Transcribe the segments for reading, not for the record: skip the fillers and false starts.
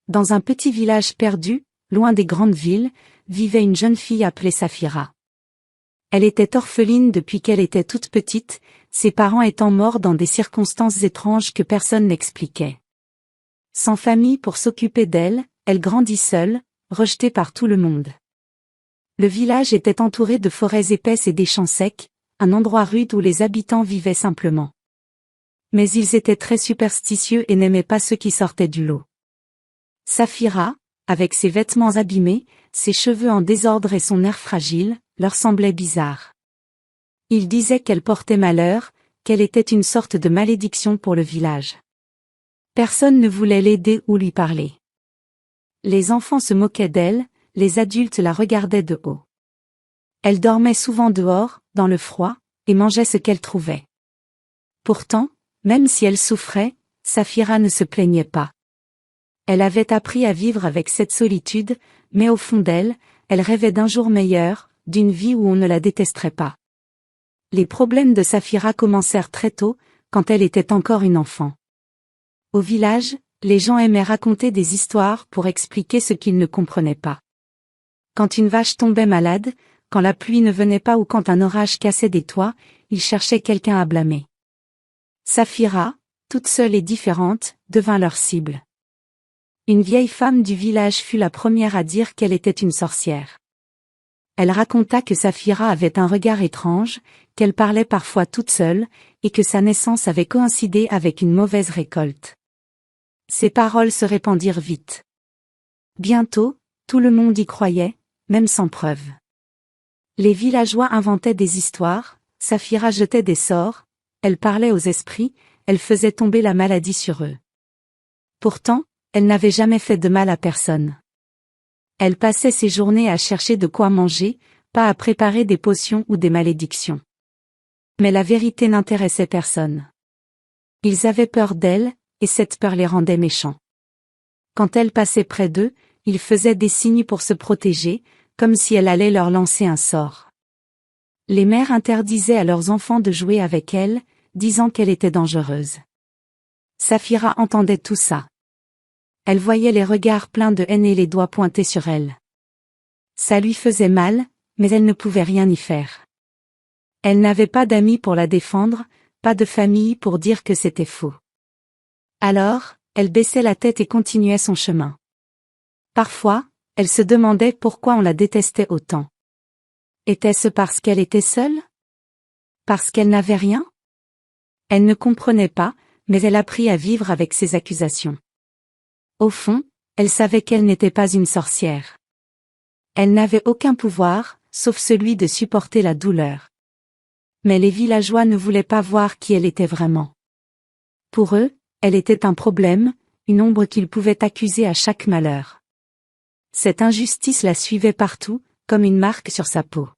Dans un petit village perdu, loin des grandes villes, vivait une jeune fille appelée Saphira. Elle était orpheline depuis qu'elle était toute petite, ses parents étant morts dans des circonstances étranges que personne n'expliquait. Sans famille pour s'occuper d'elle, elle grandit seule, rejetée par tout le monde. Le village était entouré de forêts épaisses et des champs secs, un endroit rude où les habitants vivaient simplement. Mais ils étaient très superstitieux et n'aimaient pas ceux qui sortaient du lot. Saphira, avec ses vêtements abîmés, ses cheveux en désordre et son air fragile, leur semblait bizarre. Ils disaient qu'elle portait malheur, qu'elle était une sorte de malédiction pour le village. Personne ne voulait l'aider ou lui parler. Les enfants se moquaient d'elle, les adultes la regardaient de haut. Elle dormait souvent dehors, dans le froid, et mangeait ce qu'elle trouvait. Pourtant, même si elle souffrait, Saphira ne se plaignait pas. Elle avait appris à vivre avec cette solitude, mais au fond d'elle, elle rêvait d'un jour meilleur, d'une vie où on ne la détesterait pas. Les problèmes de Saphira commencèrent très tôt, quand elle était encore une enfant. Au village, les gens aimaient raconter des histoires pour expliquer ce qu'ils ne comprenaient pas. Quand une vache tombait malade, quand la pluie ne venait pas ou quand un orage cassait des toits, ils cherchaient quelqu'un à blâmer. Saphira, toute seule et différente, devint leur cible. Une vieille femme du village fut la première à dire qu'elle était une sorcière. Elle raconta que Saphira avait un regard étrange, qu'elle parlait parfois toute seule, et que sa naissance avait coïncidé avec une mauvaise récolte. Ces paroles se répandirent vite. Bientôt, tout le monde y croyait, même sans preuve. Les villageois inventaient des histoires, Saphira jetait des sorts, elle parlait aux esprits, elle faisait tomber la maladie sur eux. Pourtant, elle n'avait jamais fait de mal à personne. Elle passait ses journées à chercher de quoi manger, pas à préparer des potions ou des malédictions. Mais la vérité n'intéressait personne. Ils avaient peur d'elle, et cette peur les rendait méchants. Quand elle passait près d'eux, ils faisaient des signes pour se protéger, comme si elle allait leur lancer un sort. Les mères interdisaient à leurs enfants de jouer avec elle, disant qu'elle était dangereuse. Saphira entendait tout ça. Elle voyait les regards pleins de haine et les doigts pointés sur elle. Ça lui faisait mal, mais elle ne pouvait rien y faire. Elle n'avait pas d'amis pour la défendre, pas de famille pour dire que c'était faux. Alors, elle baissait la tête et continuait son chemin. Parfois, elle se demandait pourquoi on la détestait autant. Était-ce parce qu'elle était seule? Parce qu'elle n'avait rien? Elle ne comprenait pas, mais elle apprit à vivre avec ces accusations. Au fond, elle savait qu'elle n'était pas une sorcière. Elle n'avait aucun pouvoir, sauf celui de supporter la douleur. Mais les villageois ne voulaient pas voir qui elle était vraiment. Pour eux, elle était un problème, une ombre qu'ils pouvaient accuser à chaque malheur. Cette injustice la suivait partout, comme une marque sur sa peau.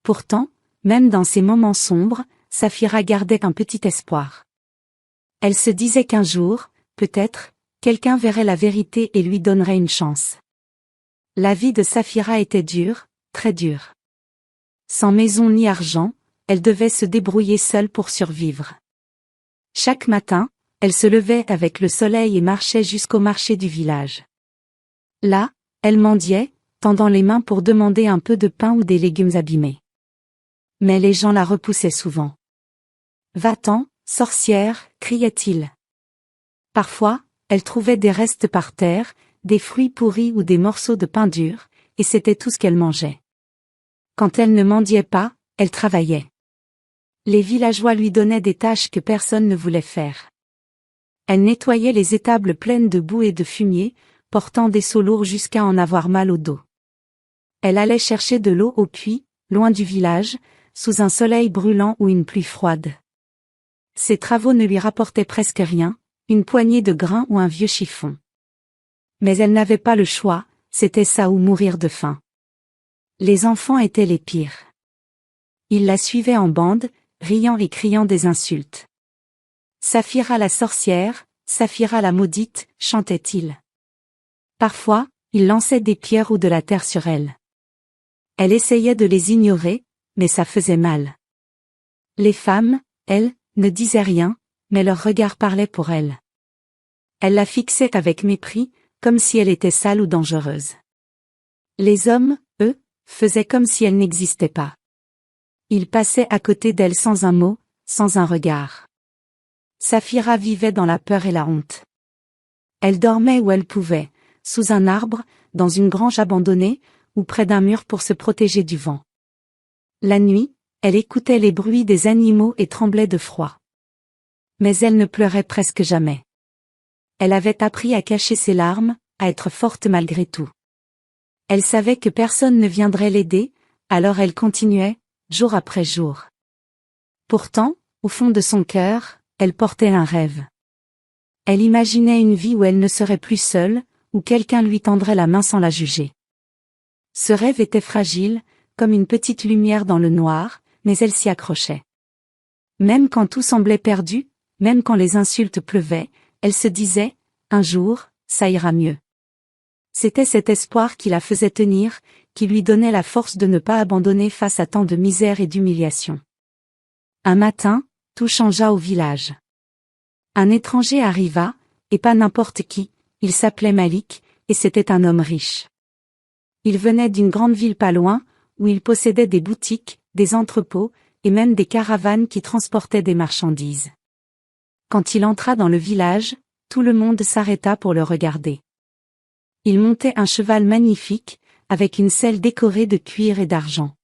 Pourtant, même dans ces moments sombres, Saphira gardait un petit espoir. Elle se disait qu'un jour, peut-être, quelqu'un verrait la vérité et lui donnerait une chance. La vie de Saphira était dure, très dure. Sans maison ni argent, elle devait se débrouiller seule pour survivre. Chaque matin, elle se levait avec le soleil et marchait jusqu'au marché du village. Là, elle mendiait, tendant les mains pour demander un peu de pain ou des légumes abîmés. Mais les gens la repoussaient souvent. « Va-t'en, sorcière !» criait-il. Parfois, elle trouvait des restes par terre, des fruits pourris ou des morceaux de pain dur, et c'était tout ce qu'elle mangeait. Quand elle ne mendiait pas, elle travaillait. Les villageois lui donnaient des tâches que personne ne voulait faire. Elle nettoyait les étables pleines de boue et de fumier, portant des seaux lourds jusqu'à en avoir mal au dos. Elle allait chercher de l'eau au puits, loin du village, sous un soleil brûlant ou une pluie froide. Ses travaux ne lui rapportaient presque rien, une poignée de grains ou un vieux chiffon. Mais elle n'avait pas le choix, c'était ça ou mourir de faim. Les enfants étaient les pires. Ils la suivaient en bande, riant et criant des insultes. Saphira la sorcière, Saphira la maudite, chantait-il. Parfois, ils lançaient des pierres ou de la terre sur elle. Elle essayait de les ignorer, mais ça faisait mal. Les femmes, elles, ne disaient rien, mais leur regard parlait pour elle. Elle la fixait avec mépris, comme si elle était sale ou dangereuse. Les hommes, eux, faisaient comme si elle n'existait pas. Ils passaient à côté d'elle sans un mot, sans un regard. Saphira vivait dans la peur et la honte. Elle dormait où elle pouvait, sous un arbre, dans une grange abandonnée, ou près d'un mur pour se protéger du vent. La nuit, elle écoutait les bruits des animaux et tremblait de froid. Mais elle ne pleurait presque jamais. Elle avait appris à cacher ses larmes, à être forte malgré tout. Elle savait que personne ne viendrait l'aider, alors elle continuait, jour après jour. Pourtant, au fond de son cœur, elle portait un rêve. Elle imaginait une vie où elle ne serait plus seule, où quelqu'un lui tendrait la main sans la juger. Ce rêve était fragile, comme une petite lumière dans le noir, mais elle s'y accrochait. Même quand tout semblait perdu, même quand les insultes pleuvaient, elle se disait, un jour, ça ira mieux. C'était cet espoir qui la faisait tenir, qui lui donnait la force de ne pas abandonner face à tant de misère et d'humiliation. Un matin, tout changea au village. Un étranger arriva, et pas n'importe qui, il s'appelait Malik, et c'était un homme riche. Il venait d'une grande ville pas loin, où il possédait des boutiques, des entrepôts, et même des caravanes qui transportaient des marchandises. Quand il entra dans le village, tout le monde s'arrêta pour le regarder. Il montait un cheval magnifique, avec une selle décorée de cuir et d'argent.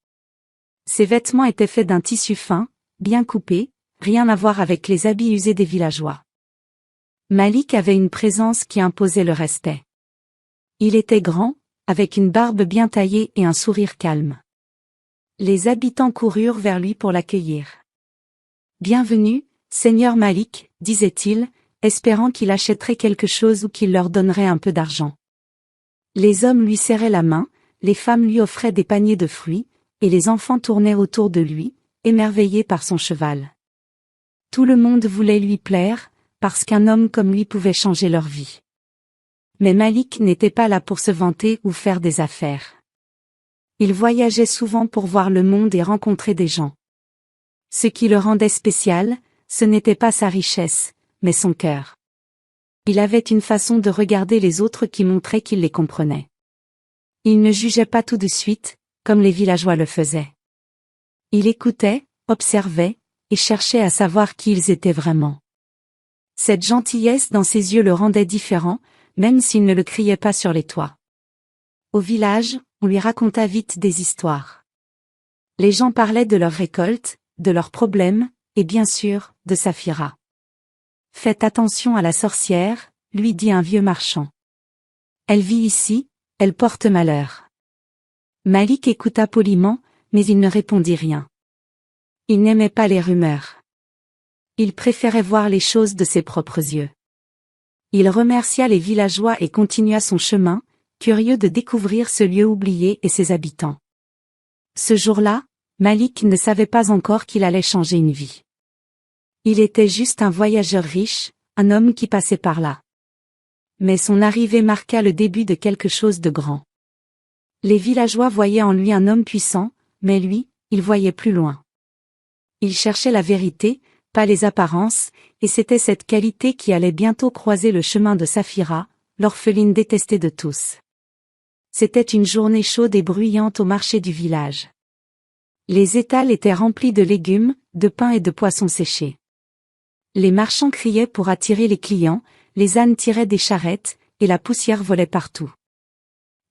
Ses vêtements étaient faits d'un tissu fin, bien coupé, rien à voir avec les habits usés des villageois. Malik avait une présence qui imposait le respect. Il était grand, avec une barbe bien taillée et un sourire calme. Les habitants coururent vers lui pour l'accueillir. « Bienvenue, Seigneur Malik, disait-il, espérant qu'il achèterait quelque chose ou qu'il leur donnerait un peu d'argent. Les hommes lui serraient la main, les femmes lui offraient des paniers de fruits, et les enfants tournaient autour de lui, émerveillés par son cheval. Tout le monde voulait lui plaire, parce qu'un homme comme lui pouvait changer leur vie. Mais Malik n'était pas là pour se vanter ou faire des affaires. Il voyageait souvent pour voir le monde et rencontrer des gens. Ce qui le rendait spécial, ce n'était pas sa richesse, mais son cœur. Il avait une façon de regarder les autres qui montrait qu'il les comprenait. Il ne jugeait pas tout de suite, comme les villageois le faisaient. Il écoutait, observait, et cherchait à savoir qui ils étaient vraiment. Cette gentillesse dans ses yeux le rendait différent, même s'il ne le criait pas sur les toits. Au village, on lui raconta vite des histoires. Les gens parlaient de leurs récoltes, de leurs problèmes, et bien sûr, de Saphira. « Faites attention à la sorcière, lui dit un vieux marchand. Elle vit ici, elle porte malheur. » Malik écouta poliment, mais il ne répondit rien. Il n'aimait pas les rumeurs. Il préférait voir les choses de ses propres yeux. Il remercia les villageois et continua son chemin, curieux de découvrir ce lieu oublié et ses habitants. Ce jour-là, Malik ne savait pas encore qu'il allait changer une vie. Il était juste un voyageur riche, un homme qui passait par là. Mais son arrivée marqua le début de quelque chose de grand. Les villageois voyaient en lui un homme puissant, mais lui, il voyait plus loin. Il cherchait la vérité, pas les apparences, et c'était cette qualité qui allait bientôt croiser le chemin de Saphira, l'orpheline détestée de tous. C'était une journée chaude et bruyante au marché du village. Les étals étaient remplis de légumes, de pain et de poissons séchés. Les marchands criaient pour attirer les clients, les ânes tiraient des charrettes, et la poussière volait partout.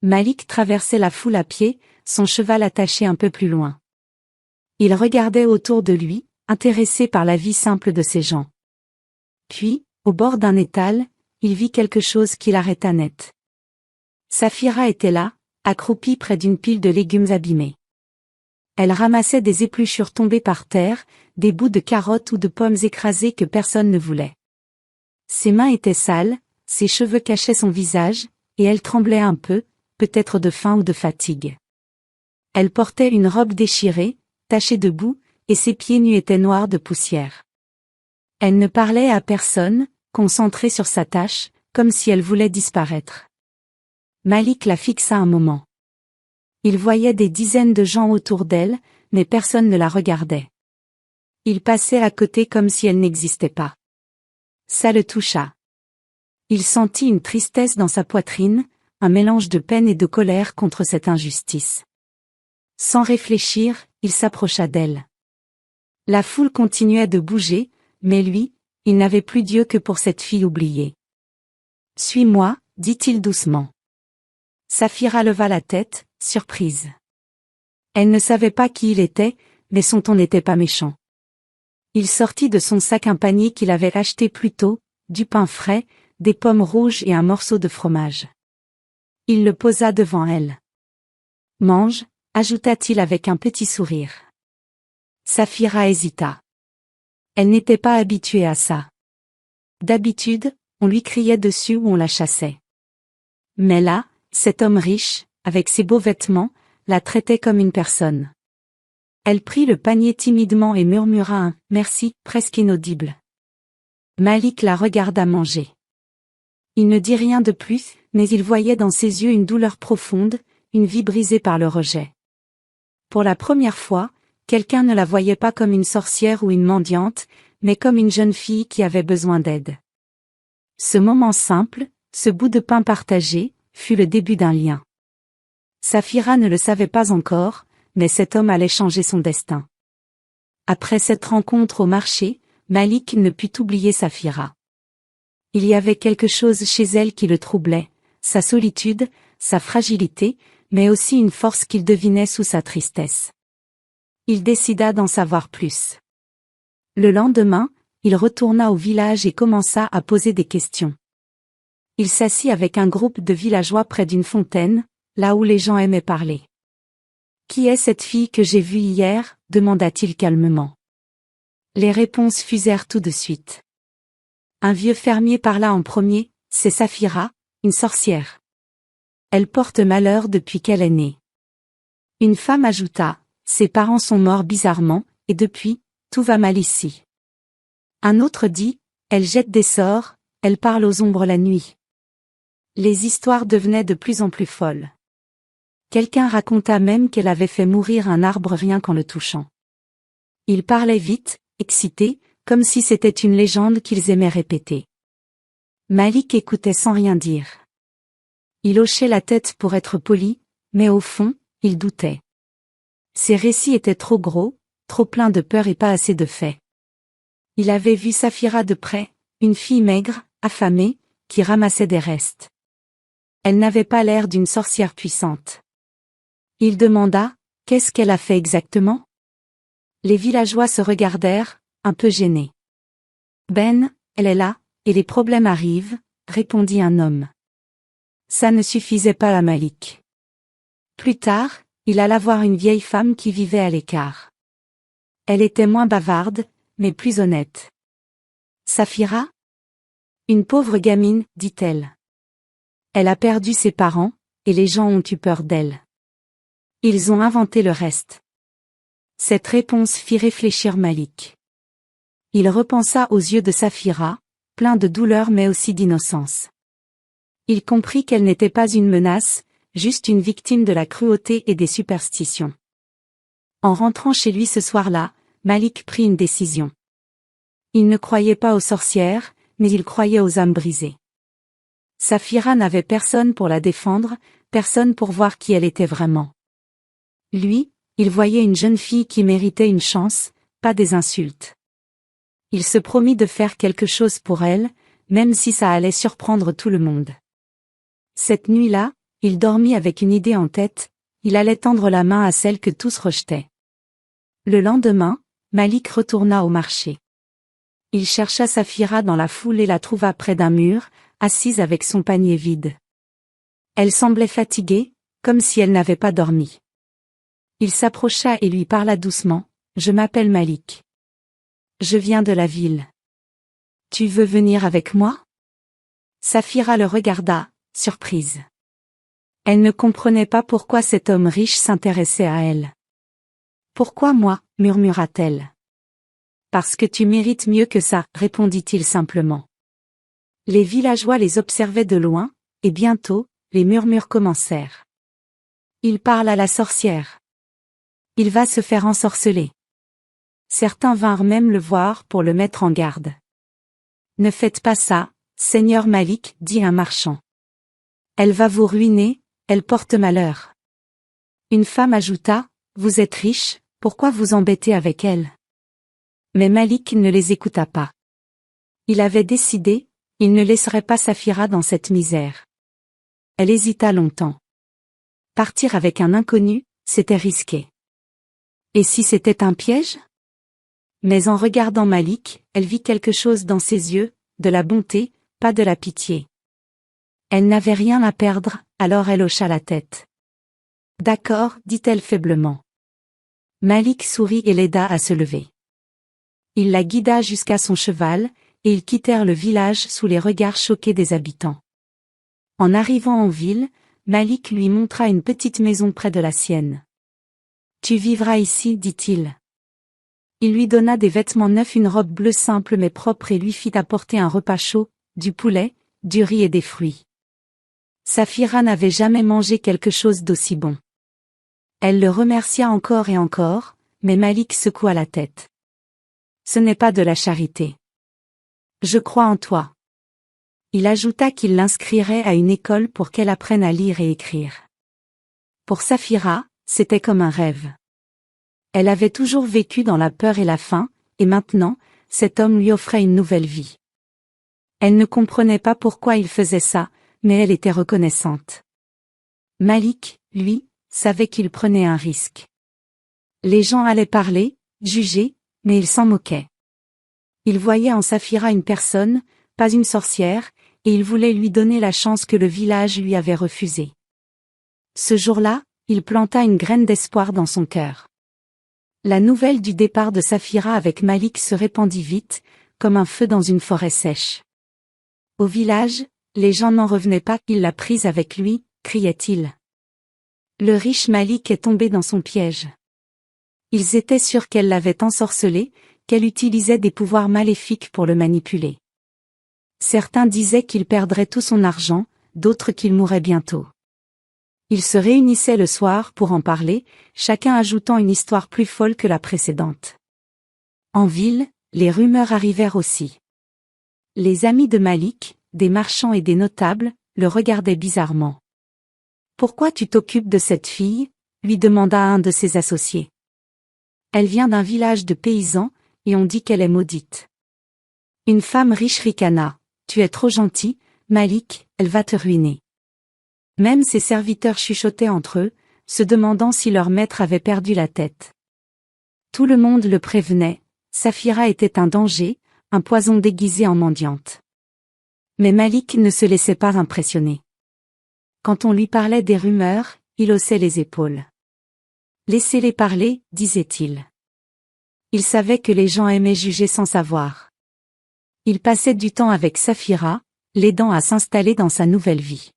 Malik traversait la foule à pied, son cheval attaché un peu plus loin. Il regardait autour de lui, intéressé par la vie simple de ces gens. Puis, au bord d'un étal, il vit quelque chose qui l'arrêta net. Saphira était là, accroupie près d'une pile de légumes abîmés. Elle ramassait des épluchures tombées par terre, des bouts de carottes ou de pommes écrasées que personne ne voulait. Ses mains étaient sales, ses cheveux cachaient son visage, et elle tremblait un peu, peut-être de faim ou de fatigue. Elle portait une robe déchirée, tachée de boue, et ses pieds nus étaient noirs de poussière. Elle ne parlait à personne, concentrée sur sa tâche, comme si elle voulait disparaître. Malik la fixa un moment. Il voyait des dizaines de gens autour d'elle, mais personne ne la regardait. Il passait à côté comme si elle n'existait pas. Ça le toucha. Il sentit une tristesse dans sa poitrine, un mélange de peine et de colère contre cette injustice. Sans réfléchir, il s'approcha d'elle. La foule continuait de bouger, mais lui, il n'avait plus d'yeux que pour cette fille oubliée. « Suis-moi » dit-il doucement. Saphira leva la tête, surprise. Elle ne savait pas qui il était, mais son ton n'était pas méchant. Il sortit de son sac un panier qu'il avait acheté plus tôt, du pain frais, des pommes rouges et un morceau de fromage. Il le posa devant elle. « Mange » ajouta-t-il avec un petit sourire. Saphira hésita. Elle n'était pas habituée à ça. D'habitude, on lui criait dessus ou on la chassait. Mais là, cet homme riche, avec ses beaux vêtements, la traitait comme une personne. Elle prit le panier timidement et murmura un « merci » presque inaudible. Malik la regarda manger. Il ne dit rien de plus, mais il voyait dans ses yeux une douleur profonde, une vie brisée par le rejet. Pour la première fois, quelqu'un ne la voyait pas comme une sorcière ou une mendiante, mais comme une jeune fille qui avait besoin d'aide. Ce moment simple, ce bout de pain partagé, fut le début d'un lien. Saphira ne le savait pas encore, mais cet homme allait changer son destin. Après cette rencontre au marché, Malik ne put oublier Saphira. Il y avait quelque chose chez elle qui le troublait, sa solitude, sa fragilité, mais aussi une force qu'il devinait sous sa tristesse. Il décida d'en savoir plus. Le lendemain, il retourna au village et commença à poser des questions. Il s'assit avec un groupe de villageois près d'une fontaine, là où les gens aimaient parler. « Qui est cette fille que j'ai vue hier » demanda-t-il calmement. Les réponses fusèrent tout de suite. Un vieux fermier parla en premier, « C'est Saphira, une sorcière. Elle porte malheur depuis qu'elle est née. » Une femme ajouta, « Ses parents sont morts bizarrement, et depuis, tout va mal ici. » Un autre dit, « Elle jette des sorts, elle parle aux ombres la nuit. » Les histoires devenaient de plus en plus folles. Quelqu'un raconta même qu'elle avait fait mourir un arbre rien qu'en le touchant. Ils parlaient vite, excités, comme si c'était une légende qu'ils aimaient répéter. Malik écoutait sans rien dire. Il hochait la tête pour être poli, mais au fond, il doutait. Ces récits étaient trop gros, trop pleins de peur et pas assez de faits. Il avait vu Saphira de près, une fille maigre, affamée, qui ramassait des restes. Elle n'avait pas l'air d'une sorcière puissante. Il demanda, « Qu'est-ce qu'elle a fait exactement ?» Les villageois se regardèrent, un peu gênés. « Ben, elle est là, et les problèmes arrivent, » répondit un homme. Ça ne suffisait pas à Malik. Plus tard, il alla voir une vieille femme qui vivait à l'écart. Elle était moins bavarde, mais plus honnête. « Saphira ?» Une pauvre gamine, dit-elle. Elle a perdu ses parents, et les gens ont eu peur d'elle. Ils ont inventé le reste. Cette réponse fit réfléchir Malik. Il repensa aux yeux de Saphira, pleins de douleur mais aussi d'innocence. Il comprit qu'elle n'était pas une menace, juste une victime de la cruauté et des superstitions. En rentrant chez lui ce soir-là, Malik prit une décision. Il ne croyait pas aux sorcières, mais il croyait aux âmes brisées. Saphira n'avait personne pour la défendre, personne pour voir qui elle était vraiment. Lui, il voyait une jeune fille qui méritait une chance, pas des insultes. Il se promit de faire quelque chose pour elle, même si ça allait surprendre tout le monde. Cette nuit-là, il dormit avec une idée en tête, il allait tendre la main à celle que tous rejetaient. Le lendemain, Malik retourna au marché. Il chercha Saphira dans la foule et la trouva près d'un mur, assise avec son panier vide. Elle semblait fatiguée, comme si elle n'avait pas dormi. Il s'approcha et lui parla doucement, « Je m'appelle Malik. Je viens de la ville. Tu veux venir avec moi ?» Saphira le regarda, surprise. Elle ne comprenait pas pourquoi cet homme riche s'intéressait à elle. « Pourquoi moi ?» murmura-t-elle. « Parce que tu mérites mieux que ça » répondit-il simplement. Les villageois les observaient de loin, et bientôt, les murmures commencèrent. « Il parle à la sorcière. Il va se faire ensorceler. » Certains vinrent même le voir pour le mettre en garde. « Ne faites pas ça, Seigneur Malik, dit un marchand. Elle va vous ruiner, elle porte malheur. Une femme ajouta, vous êtes riche, pourquoi vous embêtez avec elle? Mais Malik ne les écouta pas. Il avait décidé, il ne laisserait pas Safira dans cette misère. Elle hésita longtemps. Partir avec un inconnu, c'était risqué. Et si c'était un piège? Mais en regardant Malik, elle vit quelque chose dans ses yeux, de la bonté, pas de la pitié. Elle n'avait rien à perdre, alors elle hocha la tête. D'accord, dit-elle faiblement. Malik sourit et l'aida à se lever. Il la guida jusqu'à son cheval, et ils quittèrent le village sous les regards choqués des habitants. En arrivant en ville, Malik lui montra une petite maison près de la sienne. Tu vivras ici, dit-il. Il lui donna des vêtements neufs, une robe bleue simple mais propre et lui fit apporter un repas chaud, du poulet, du riz et des fruits. Safira n'avait jamais mangé quelque chose d'aussi bon. Elle le remercia encore et encore, mais Malik secoua la tête. Ce n'est pas de la charité. Je crois en toi. Il ajouta qu'il l'inscrirait à une école pour qu'elle apprenne à lire et écrire. Pour Safira, c'était comme un rêve. Elle avait toujours vécu dans la peur et la faim, et maintenant, cet homme lui offrait une nouvelle vie. Elle ne comprenait pas pourquoi il faisait ça, mais elle était reconnaissante. Malik, lui, savait qu'il prenait un risque. Les gens allaient parler, juger, mais il s'en moquait. Il voyait en Safira une personne, pas une sorcière, et il voulait lui donner la chance que le village lui avait refusée. Ce jour-là, il planta une graine d'espoir dans son cœur. La nouvelle du départ de Safira avec Malik se répandit vite, comme un feu dans une forêt sèche. Au village, les gens n'en revenaient pas qu'il l'a prise avec lui, criait-il. Le riche Malik est tombé dans son piège. Ils étaient sûrs qu'elle l'avait ensorcelé, qu'elle utilisait des pouvoirs maléfiques pour le manipuler. Certains disaient qu'il perdrait tout son argent, d'autres qu'il mourrait bientôt. Ils se réunissaient le soir pour en parler, chacun ajoutant une histoire plus folle que la précédente. En ville, les rumeurs arrivèrent aussi. Les amis de Malik, des marchands et des notables, le regardaient bizarrement. « Pourquoi tu t'occupes de cette fille ?» lui demanda un de ses associés. « Elle vient d'un village de paysans, et on dit qu'elle est maudite. » Une femme riche ricana. « Tu es trop gentil, Malik, elle va te ruiner. » Même ses serviteurs chuchotaient entre eux, se demandant si leur maître avait perdu la tête. Tout le monde le prévenait, Safira était un danger, un poison déguisé en mendiante. Mais Malik ne se laissait pas impressionner. Quand on lui parlait des rumeurs, il haussait les épaules. « Laissez-les parler, disait-il. » Il savait que les gens aimaient juger sans savoir. Il passait du temps avec Safira, l'aidant à s'installer dans sa nouvelle vie.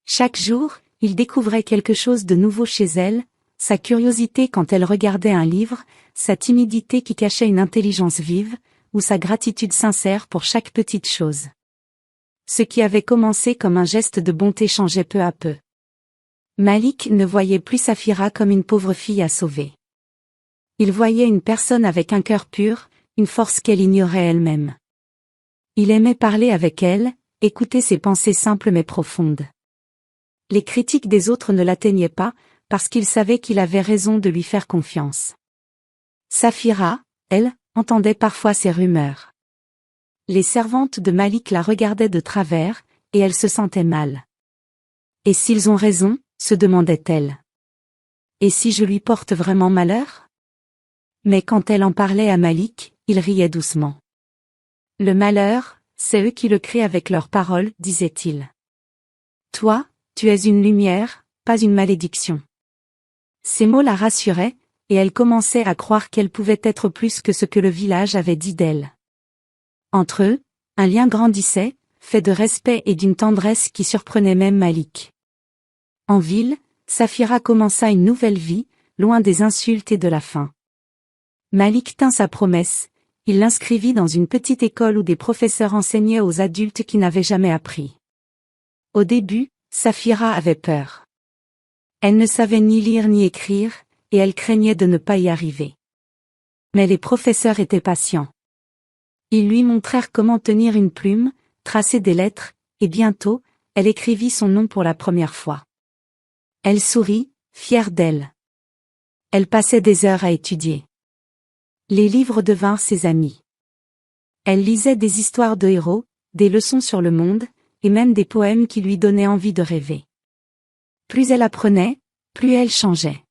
Chaque jour, il découvrait quelque chose de nouveau chez elle, sa curiosité quand elle regardait un livre, sa timidité qui cachait une intelligence vive, ou sa gratitude sincère pour chaque petite chose. Ce qui avait commencé comme un geste de bonté changeait peu à peu. Malik ne voyait plus Safira comme une pauvre fille à sauver. Il voyait une personne avec un cœur pur, une force qu'elle ignorait elle-même. Il aimait parler avec elle, écouter ses pensées simples mais profondes. Les critiques des autres ne l'atteignaient pas, parce qu'il savait qu'il avait raison de lui faire confiance. Safira, elle, entendait parfois ces rumeurs. Les servantes de Malik la regardaient de travers, et elle se sentait mal. « Et s'ils ont raison ?» se demandait-elle. « Et si je lui porte vraiment malheur ?» Mais quand elle en parlait à Malik, il riait doucement. « Le malheur, c'est eux qui le créent avec leurs paroles, disait-il. Toi, tu es une lumière, pas une malédiction. » Ces mots la rassuraient, et elle commençait à croire qu'elle pouvait être plus que ce que le village avait dit d'elle. Entre eux, un lien grandissait, fait de respect et d'une tendresse qui surprenait même Malik. En ville, Safira commença une nouvelle vie, loin des insultes et de la faim. Malik tint sa promesse, il l'inscrivit dans une petite école où des professeurs enseignaient aux adultes qui n'avaient jamais appris. Au début, Safira avait peur. Elle ne savait ni lire ni écrire, et elle craignait de ne pas y arriver. Mais les professeurs étaient patients. Ils lui montrèrent comment tenir une plume, traçait des lettres, et bientôt, elle écrivit son nom pour la première fois. Elle sourit, fière d'elle. Elle passait des heures à étudier. Les livres devinrent ses amis. Elle lisait des histoires de héros, des leçons sur le monde, et même des poèmes qui lui donnaient envie de rêver. Plus elle apprenait, plus elle changeait.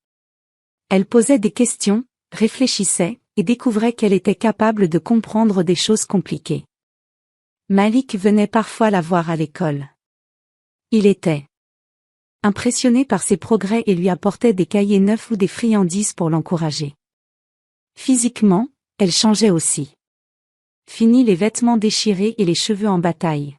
Elle posait des questions, réfléchissait, et découvrait qu'elle était capable de comprendre des choses compliquées. Malik venait parfois la voir à l'école. Il était impressionné par ses progrès et lui apportait des cahiers neufs ou des friandises pour l'encourager. Physiquement, elle changeait aussi. Fini les vêtements déchirés et les cheveux en bataille.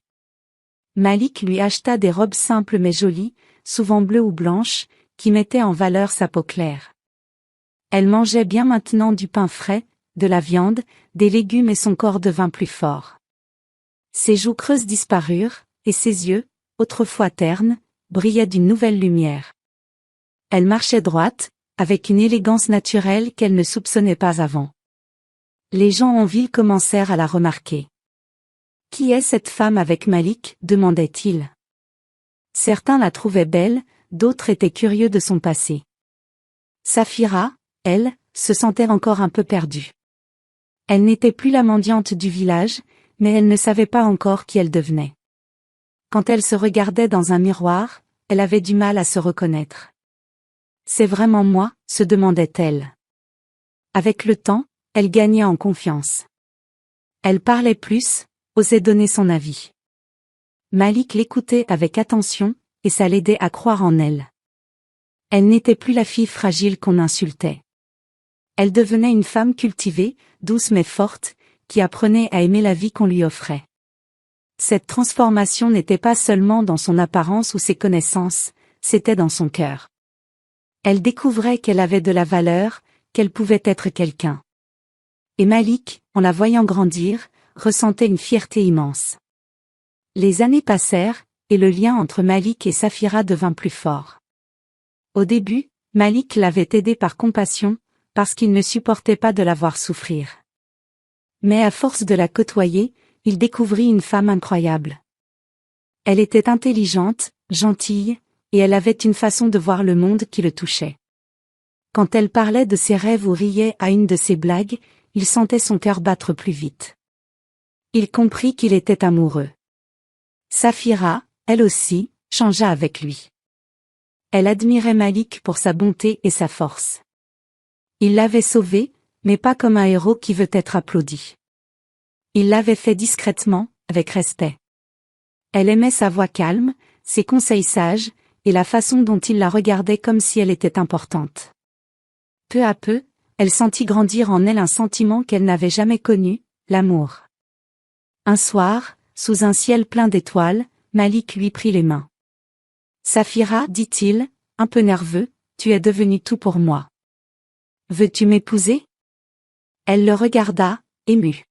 Malik lui acheta des robes simples mais jolies, souvent bleues ou blanches, qui mettaient en valeur sa peau claire. Elle mangeait bien maintenant du pain frais, de la viande, des légumes et son corps devint plus fort. Ses joues creuses disparurent, et ses yeux, autrefois ternes, brillaient d'une nouvelle lumière. Elle marchait droite, avec une élégance naturelle qu'elle ne soupçonnait pas avant. Les gens en ville commencèrent à la remarquer. « Qui est cette femme avec Malik ?» demandait-il. Certains la trouvaient belle, d'autres étaient curieux de son passé. Safira, elle, se sentait encore un peu perdue. Elle n'était plus la mendiante du village, mais elle ne savait pas encore qui elle devenait. Quand elle se regardait dans un miroir, elle avait du mal à se reconnaître. « C'est vraiment moi ?» se demandait-elle. Avec le temps, elle gagnait en confiance. Elle parlait plus, osait donner son avis. Malik l'écoutait avec attention, et ça l'aidait à croire en elle. Elle n'était plus la fille fragile qu'on insultait. Elle devenait une femme cultivée, douce mais forte, qui apprenait à aimer la vie qu'on lui offrait. Cette transformation n'était pas seulement dans son apparence ou ses connaissances, c'était dans son cœur. Elle découvrait qu'elle avait de la valeur, qu'elle pouvait être quelqu'un. Et Malik, en la voyant grandir, ressentait une fierté immense. Les années passèrent, et le lien entre Malik et Safira devint plus fort. Au début, Malik l'avait aidée par compassion, parce qu'il ne supportait pas de la voir souffrir. Mais à force de la côtoyer, il découvrit une femme incroyable. Elle était intelligente, gentille, et elle avait une façon de voir le monde qui le touchait. Quand elle parlait de ses rêves ou riait à une de ses blagues, il sentait son cœur battre plus vite. Il comprit qu'il était amoureux. Safira, elle aussi, changea avec lui. Elle admirait Malik pour sa bonté et sa force. Il l'avait sauvé, mais pas comme un héros qui veut être applaudi. Il l'avait fait discrètement, avec respect. Elle aimait sa voix calme, ses conseils sages, et la façon dont il la regardait comme si elle était importante. Peu à peu, elle sentit grandir en elle un sentiment qu'elle n'avait jamais connu, l'amour. Un soir, sous un ciel plein d'étoiles, Malik lui prit les mains. « Safira, dit-il, un peu nerveux, tu es devenue tout pour moi. Veux-tu m'épouser ?» Elle le regarda, émue.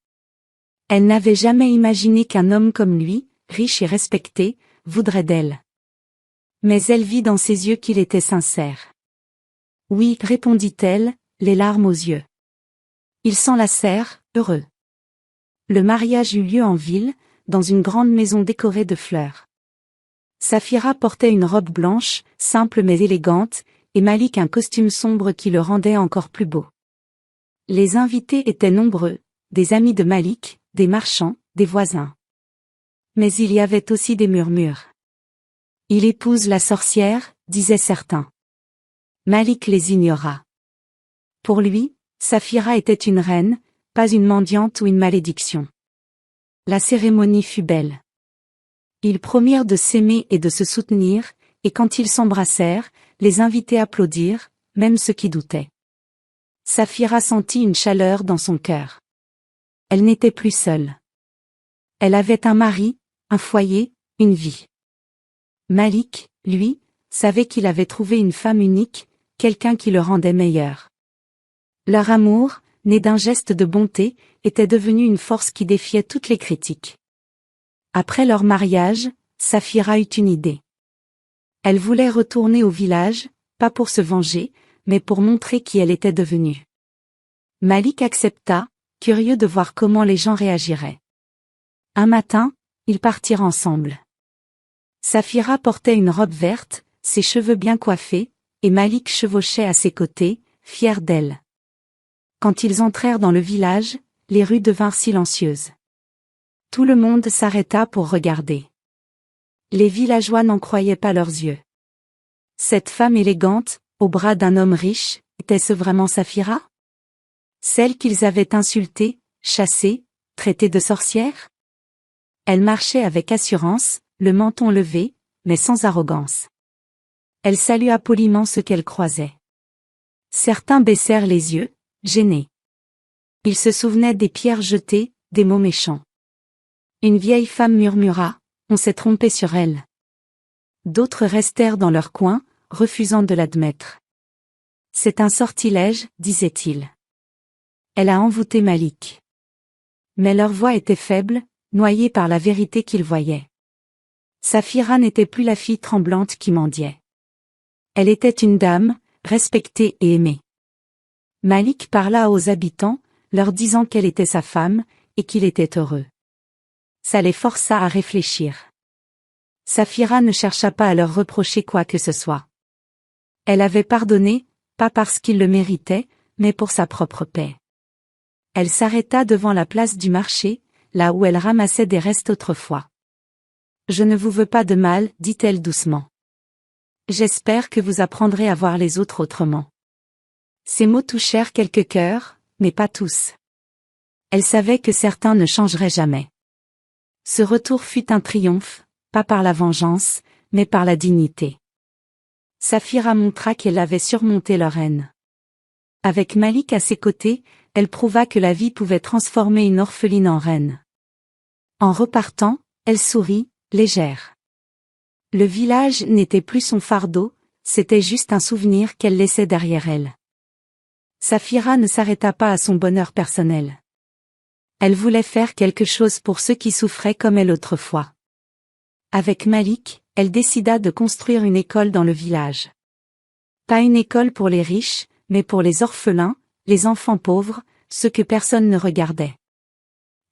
Elle n'avait jamais imaginé qu'un homme comme lui, riche et respecté, voudrait d'elle. Mais elle vit dans ses yeux qu'il était sincère. « Oui, répondit-elle, les larmes aux yeux. Ils s'enlacèrent, heureux. Le mariage eut lieu en ville, dans une grande maison décorée de fleurs. Safira portait une robe blanche, simple mais élégante, et Malik un costume sombre qui le rendait encore plus beau. Les invités étaient nombreux, des amis de Malik, des marchands, des voisins. Mais il y avait aussi des murmures. « Il épouse la sorcière », disaient certains. Malik les ignora. Pour lui, Safira était une reine, pas une mendiante ou une malédiction. La cérémonie fut belle. Ils promirent de s'aimer et de se soutenir, et quand ils s'embrassèrent, les invités applaudirent, même ceux qui doutaient. Safira sentit une chaleur dans son cœur. Elle n'était plus seule. Elle avait un mari, un foyer, une vie. Malik, lui, savait qu'il avait trouvé une femme unique, quelqu'un qui le rendait meilleur. Leur amour, né d'un geste de bonté, était devenu une force qui défiait toutes les critiques. Après leur mariage, Safira eut une idée. Elle voulait retourner au village, pas pour se venger, mais pour montrer qui elle était devenue. Malik accepta, curieux de voir comment les gens réagiraient. Un matin, Ils partirent ensemble. Safira portait une robe verte, ses cheveux bien coiffés, et Malik chevauchait à ses côtés, fier d'elle. Quand ils entrèrent dans le village, les rues devinrent silencieuses. Tout le monde s'arrêta pour regarder. Les villageois n'en croyaient pas leurs yeux. Cette femme élégante, au bras d'un homme riche, était-ce vraiment Safira? Celle qu'ils avaient insultée, chassée, traitée de sorcière? Elle marchait avec assurance, le menton levé, mais sans arrogance. Elle salua poliment ceux qu'elle croisait. Certains baissèrent les yeux, gênés. Ils se souvenaient des pierres jetées, des mots méchants. Une vieille femme murmura, on s'est trompé sur elle. D'autres restèrent dans leur coin, refusant de l'admettre. C'est un sortilège, disaient-ils. Elle a envoûté Malik. Mais leur voix était faible, noyée par la vérité qu'ils voyaient. Safira n'était plus la fille tremblante qui mendiait. Elle était une dame, respectée et aimée. Malik parla aux habitants, leur disant qu'elle était sa femme, et qu'il était heureux. Ça les força à réfléchir. Safira ne chercha pas à leur reprocher quoi que ce soit. Elle avait pardonné, pas parce qu'ils le méritaient, mais pour sa propre paix. Elle s'arrêta devant la place du marché, là où elle ramassait des restes autrefois. « Je ne vous veux pas de mal, dit-elle doucement. J'espère que vous apprendrez à voir les autres autrement. » Ces mots touchèrent quelques cœurs, mais pas tous. Elle savait que certains ne changeraient jamais. Ce retour fut un triomphe, pas par la vengeance, mais par la dignité. Safira montra qu'elle avait surmonté leur haine. Avec Malik à ses côtés, elle prouva que la vie pouvait transformer une orpheline en reine. En repartant, elle sourit, légère. Le village n'était plus son fardeau, c'était juste un souvenir qu'elle laissait derrière elle. Safira ne s'arrêta pas à son bonheur personnel. Elle voulait faire quelque chose pour ceux qui souffraient comme elle autrefois. Avec Malik, elle décida de construire une école dans le village. Pas une école pour les riches, mais pour les orphelins, les enfants pauvres, ceux que personne ne regardait.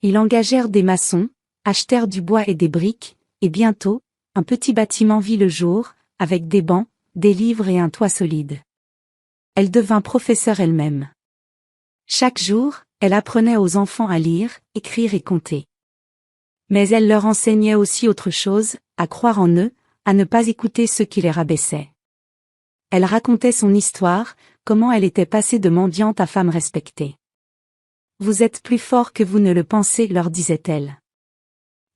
Ils engagèrent des maçons, achetèrent du bois et des briques, et bientôt, un petit bâtiment vit le jour, avec des bancs, des livres et un toit solide. Elle devint professeure elle-même. Chaque jour, elle apprenait aux enfants à lire, écrire et compter. Mais elle leur enseignait aussi autre chose, à croire en eux, à ne pas écouter ceux qui les rabaissaient. Elle racontait son histoire, comment elle était passée de mendiante à femme respectée. « Vous êtes plus fort que vous ne le pensez, leur disait-elle.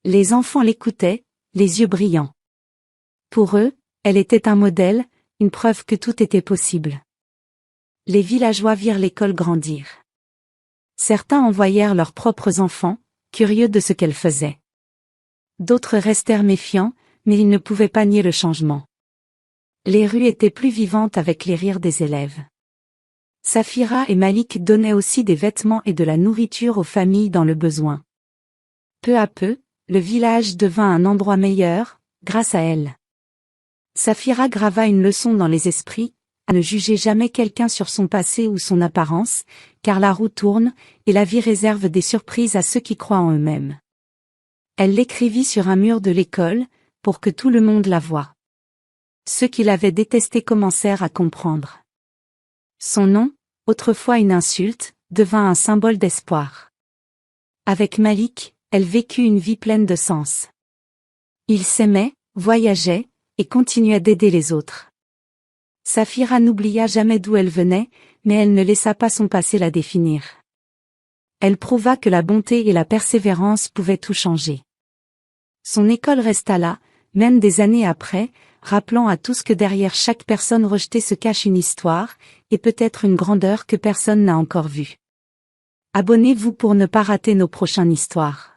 Les enfants l'écoutaient, les yeux brillants. Pour eux, elle était un modèle, une preuve que tout était possible. Les villageois virent l'école grandir. Certains envoyèrent leurs propres enfants, curieux de ce qu'elle faisait. D'autres restèrent méfiants, mais ils ne pouvaient pas nier le changement. Les rues étaient plus vivantes avec les rires des élèves. Safira et Malik donnaient aussi des vêtements et de la nourriture aux familles dans le besoin. Peu à peu, le village devint un endroit meilleur, grâce à elle. Safira grava une leçon dans les esprits, à ne juger jamais quelqu'un sur son passé ou son apparence, car la roue tourne, et la vie réserve des surprises à ceux qui croient en eux-mêmes. Elle l'écrivit sur un mur de l'école, pour que tout le monde la voie. Ceux qui l'avaient détestée commencèrent à comprendre. Son nom, autrefois une insulte, devint un symbole d'espoir. Avec Malik, elle vécut une vie pleine de sens. Ils s'aimaient, voyageaient, et continuaient d'aider les autres. Safira n'oublia jamais d'où elle venait, mais elle ne laissa pas son passé la définir. Elle prouva que la bonté et la persévérance pouvaient tout changer. Son école resta là, même des années après, rappelant à tous que derrière chaque personne rejetée se cache une histoire, et peut-être une grandeur que personne n'a encore vue. Abonnez-vous pour ne pas rater nos prochaines histoires.